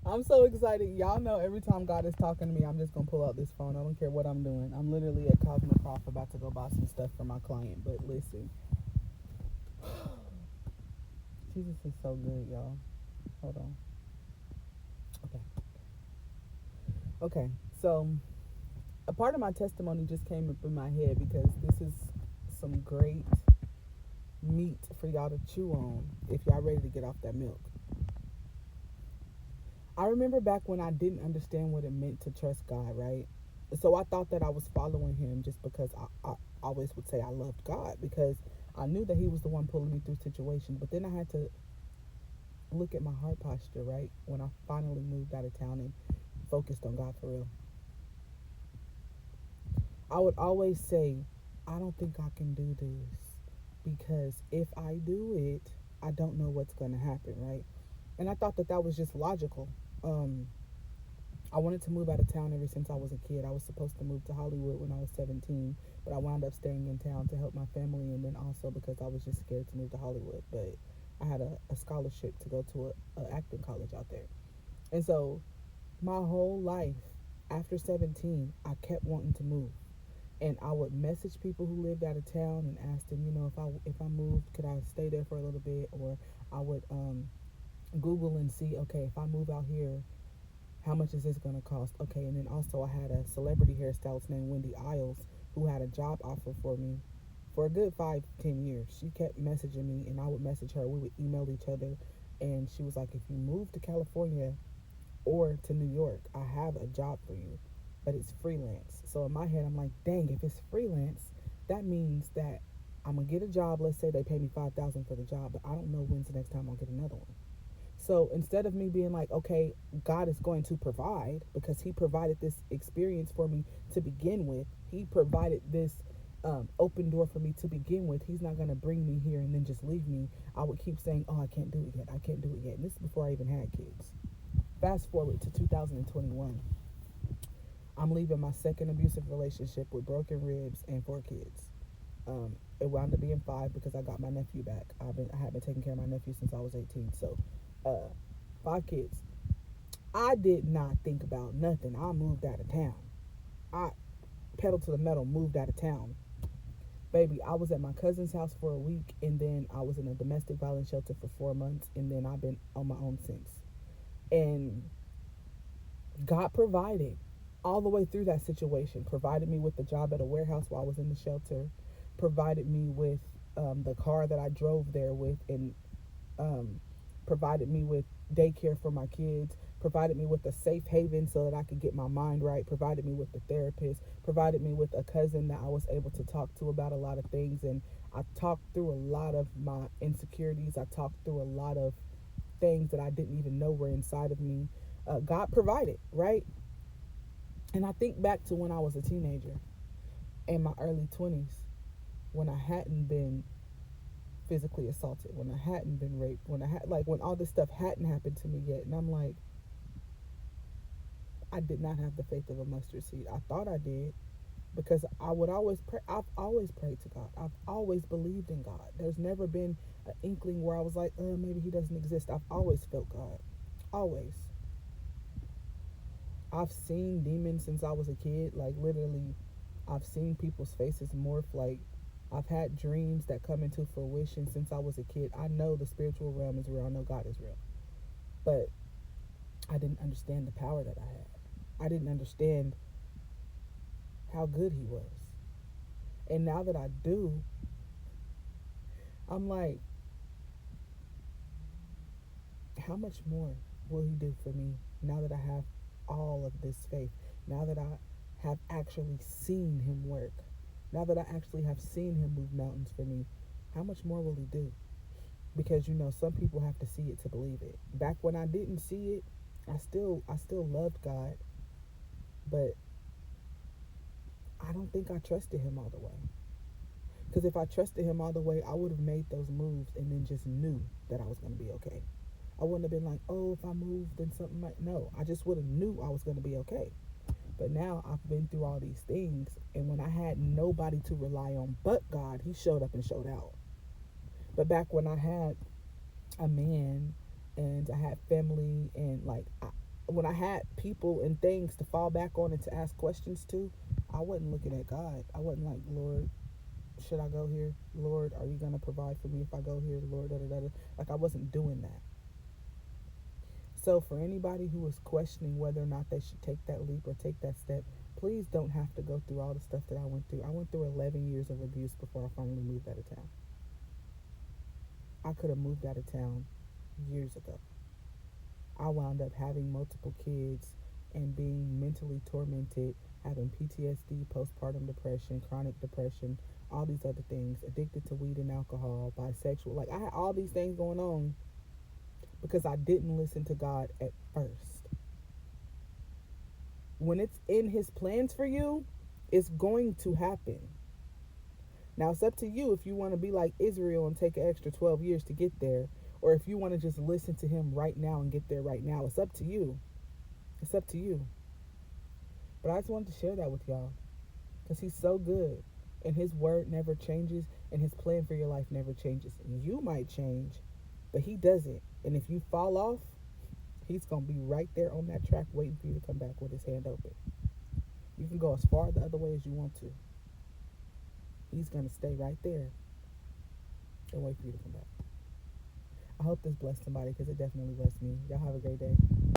I'm so excited. Y'all know every time God is talking to me, I'm just gonna pull out this phone. I don't care what I'm doing. I'm literally at Cosmoprof about to go buy some stuff for my client. But listen, Jesus is so good, y'all. Hold on. Okay. Okay. So a part of my testimony just came up in my head because this is some great meat for y'all to chew on if y'all ready to get off that milk. I remember back when I didn't understand what it meant to trust God, right? So I thought that I was following him just because I always would say I loved God because I knew that he was the one pulling me through situations. But then I had to look at my heart posture, right? When I finally moved out of town and focused on God for real. I would always say, I don't think I can do this because if I do it, I don't know what's going to happen, right? And I thought that that was just logical. Um, I wanted to move out of town ever since I was a kid. I was supposed to move to Hollywood when I was 17, but I wound up staying in town to help my family and then also because I was just scared to move to Hollywood. But I had a scholarship to go to a acting college out there. And so my whole life after 17, I kept wanting to move. And I would message people who lived out of town and ask them, if I moved, could I stay there for a little bit? Or I would Google and see, okay, if I move out here, how much is this going to cost? Okay, and then also I had a celebrity hairstylist named Wendy Isles who had a job offer for me for a good 5-10 years. She kept messaging me and I would message her. We would email each other, and she was like, if you move to California or to New York, I have a job for you, but it's freelance. So in my head, I'm like, dang, if it's freelance, that means that I'm gonna get a job. Let's say they pay me 5,000 for the job, but I don't know when's the next time I'll get another one. So instead of me being like, okay, God is going to provide because He provided this experience for me to begin with, He provided this open door for me to begin with. He's not going to bring me here and then just leave me. I would keep saying, oh, I can't do it yet. I can't do it yet. And this is before I even had kids. Fast forward to 2021. I'm leaving my second abusive relationship with broken ribs and 4 kids. It wound up being 5 because I got my nephew back. I had been taking care of my nephew since I was 18. So, 5 kids. I did not think about nothing. I moved out of town. I pedal to the metal, moved out of town. Baby, I was at my cousin's house for a week, and then I was in a domestic violence shelter for 4 months, and then I've been on my own since. And God provided all the way through that situation. Provided me with the job at a warehouse while I was in the shelter. Provided me with the car that I drove there with, and um, provided me with daycare for my kids. Provided me with a safe haven so that I could get my mind right. Provided me with the therapist. Provided me with a cousin that I was able to talk to about a lot of things. And I talked through a lot of my insecurities. I talked through a lot of things that I didn't even know were inside of me. God provided, right? And I think back to when I was a teenager in my early 20s, when I hadn't been physically assaulted, when I hadn't been raped, when all this stuff hadn't happened to me yet. And I'm like, I did not have the faith of a mustard seed. I thought I did because I would always pray. I've always prayed to God. I've always believed in God. There's never been an inkling where I was like, maybe He doesn't exist. I've always felt God. Always. I've seen demons since I was a kid. Like, literally, I've seen people's faces morph. Like, I've had dreams that come into fruition since I was a kid. I know the spiritual realm is real. I know God is real. But I didn't understand the power that I had. I didn't understand how good He was. And now that I do, I'm like, how much more will He do for me now that I have all of this faith? Now that I have actually seen Him work? Now that I actually have seen Him move mountains for me, how much more will He do? Because some people have to see it to believe it. Back when I didn't see it, I still loved God, but I don't think I trusted Him all the way. Because if I trusted Him all the way, I would have made those moves and then just knew that I was going to be okay. I wouldn't have been like, oh, if I moved, then something might. No, I just would have knew I was going to be okay. But now I've been through all these things, and when I had nobody to rely on but God, He showed up and showed out. But back when I had a man and I had family and when I had people and things to fall back on and to ask questions to, I wasn't looking at God. I wasn't like, Lord, should I go here? Lord, are you going to provide for me if I go here? Lord, da da da. Like, I wasn't doing that. So for anybody who is questioning whether or not they should take that leap or take that step, please don't have to go through all the stuff that I went through. I went through 11 years of abuse before I finally moved out of town. I could have moved out of town years ago. I wound up having multiple kids and being mentally tormented, having PTSD, postpartum depression, chronic depression, all these other things, addicted to weed and alcohol, bisexual. Like, I had all these things going on because I didn't listen to God at first. When it's in His plans for you, it's going to happen. Now, it's up to you if you want to be like Israel and take an extra 12 years to get there, or if you want to just listen to Him right now and get there right now. It's up to you. It's up to you. But I just wanted to share that with y'all because He's so good and His word never changes and His plan for your life never changes. You might change, but He doesn't. And if you fall off, He's going to be right there on that track waiting for you to come back with His hand open. You can go as far the other way as you want to. He's going to stay right there and wait for you to come back. I hope this blessed somebody because it definitely blessed me. Y'all have a great day.